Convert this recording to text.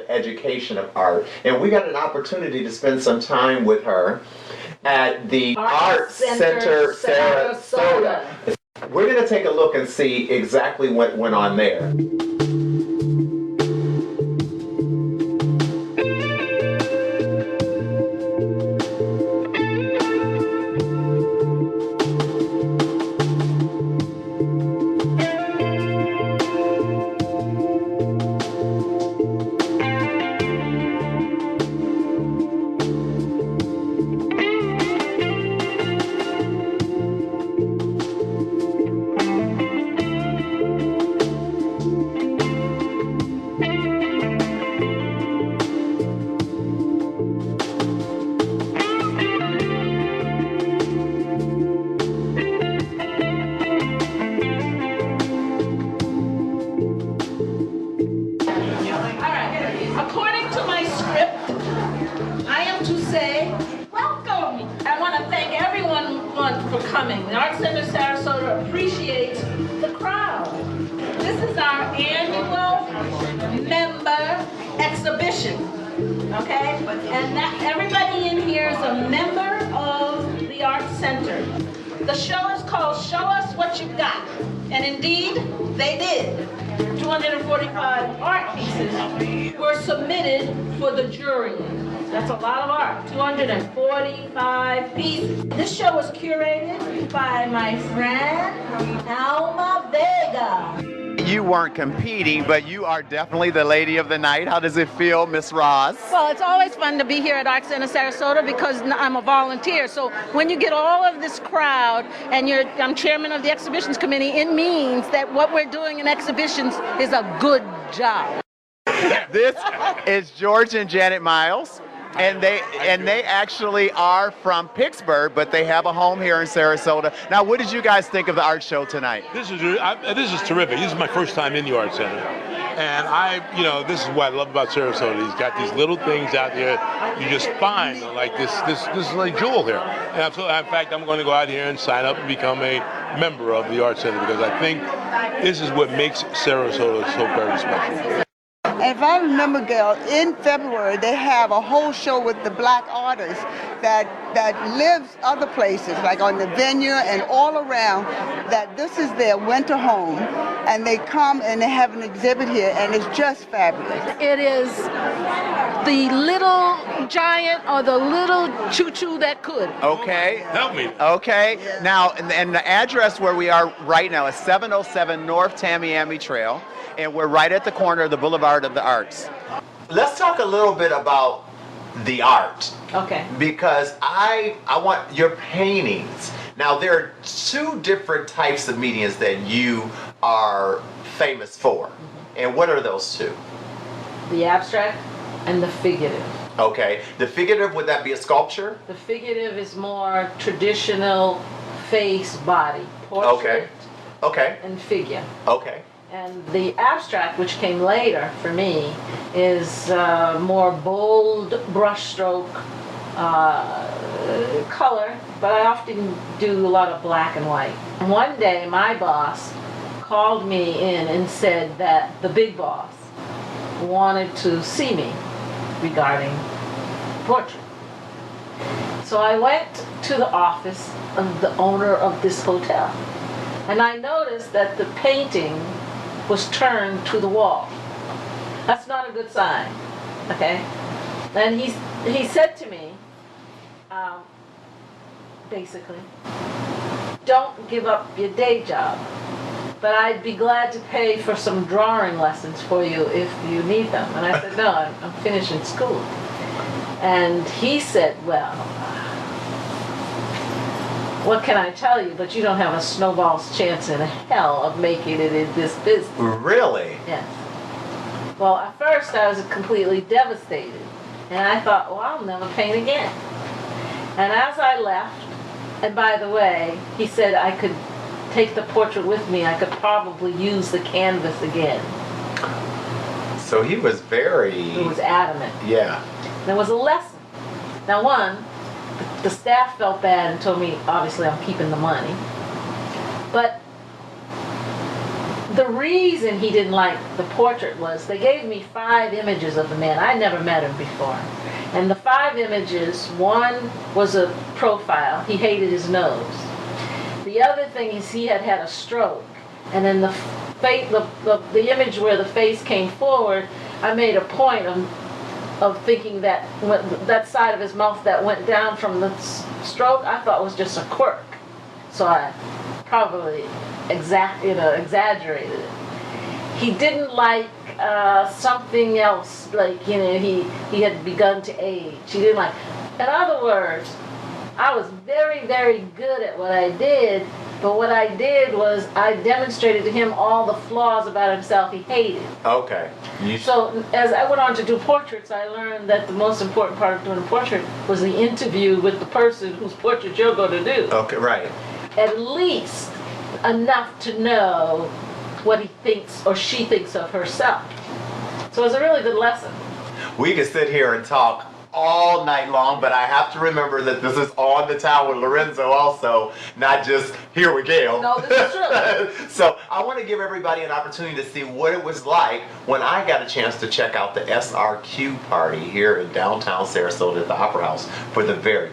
education of art. And we got an opportunity to spend some time with her at the Art Center Sarasota. We're going to take a look and see exactly what went on there. For coming. The Art Center Sarasota appreciates the crowd. This is our annual member exhibition, okay? And everybody in here is a member of the Art Center. The show is called Show Us What You Got. And indeed, they did. 245 art pieces were submitted for the jury. That's a lot of art, 245 pieces. This show was curated by my friend, Alma Vega. You weren't competing, but you are definitely the lady of the night. How does it feel, Miss Ross? Well, it's always fun to be here at Art Center Sarasota because I'm a volunteer. So when you get all of this crowd and I'm chairman of the exhibitions committee, it means that what we're doing in exhibitions is a good job. This is George and Janet Miles. And they actually are from Pittsburgh, but they have a home here in Sarasota. Now, what did you guys think of the art show tonight? This is terrific. This is my first time in the Art Center. And this is what I love about Sarasota. He's got these little things out there you just find, like this is like jewel here. And in fact, I'm going to go out here and sign up and become a member of the Art Center because I think this is what makes Sarasota so very special. And if I remember, Gail, in February they have a whole show with the black artists that lives other places, like on the Vineyard and all around, that this is their winter home, and they come and they have an exhibit here, and it's just fabulous. It is the little giant or the little choo-choo that could. Okay. Help me. Okay. Now, and the address where we are right now is 707 North Tamiami Trail. And we're right at the corner of the Boulevard of the Arts. Let's talk a little bit about the art. Okay. Because I want your paintings. Now, there are two different types of mediums that you are famous for. Mm-hmm. And what are those two? The abstract and the figurative. Okay. The figurative, would that be a sculpture? The figurative is more traditional face, body, portrait, okay. and figure. Okay. And the abstract, which came later for me, is more bold brushstroke color, but I often do a lot of black and white. One day my boss called me in and said that the big boss wanted to see me regarding portrait. So I went to the office of the owner of this hotel, and I noticed that the painting was turned to the wall. That's not a good sign, okay? And he said to me, basically, don't give up your day job, but I'd be glad to pay for some drawing lessons for you if you need them. And I said, no, I'm finishing school. And he said, well, what can I tell you, but you don't have a snowball's chance in hell of making it in this business. Really? Yes. Well, at first I was completely devastated, and I thought, well, I'll never paint again. And as I left, and by the way, he said I could take the portrait with me, I could probably use the canvas again. So he was He was adamant. Yeah. There was a lesson. Now, one, the staff felt bad and told me, obviously, I'm keeping the money. But the reason he didn't like the portrait was they gave me 5 images of the man. I never met him before. And the 5 images, one was a profile. He hated his nose. The other thing is he had had a stroke. And then the image where the face came forward, I made a point of thinking that that side of his mouth that went down from the stroke, I thought was just a quirk. So I probably exaggerated it. He didn't like something else, like, he had begun to age. He didn't like, in other words, I was very, very good at what I did, but what I did was I demonstrated to him all the flaws about himself he hated. Okay. So as I went on to do portraits, I learned that the most important part of doing a portrait was the interview with the person whose portrait you're going to do. Okay, right. At least enough to know what he thinks or she thinks of herself. So it's a really good lesson. We could sit here and talk all night long, but I have to remember that this is on the town with Lorenzo also, not just here with Gail. No, this is true. So I want to give everybody an opportunity to see what it was like when I got a chance to check out the SRQ party here in downtown Sarasota at the Opera House for the very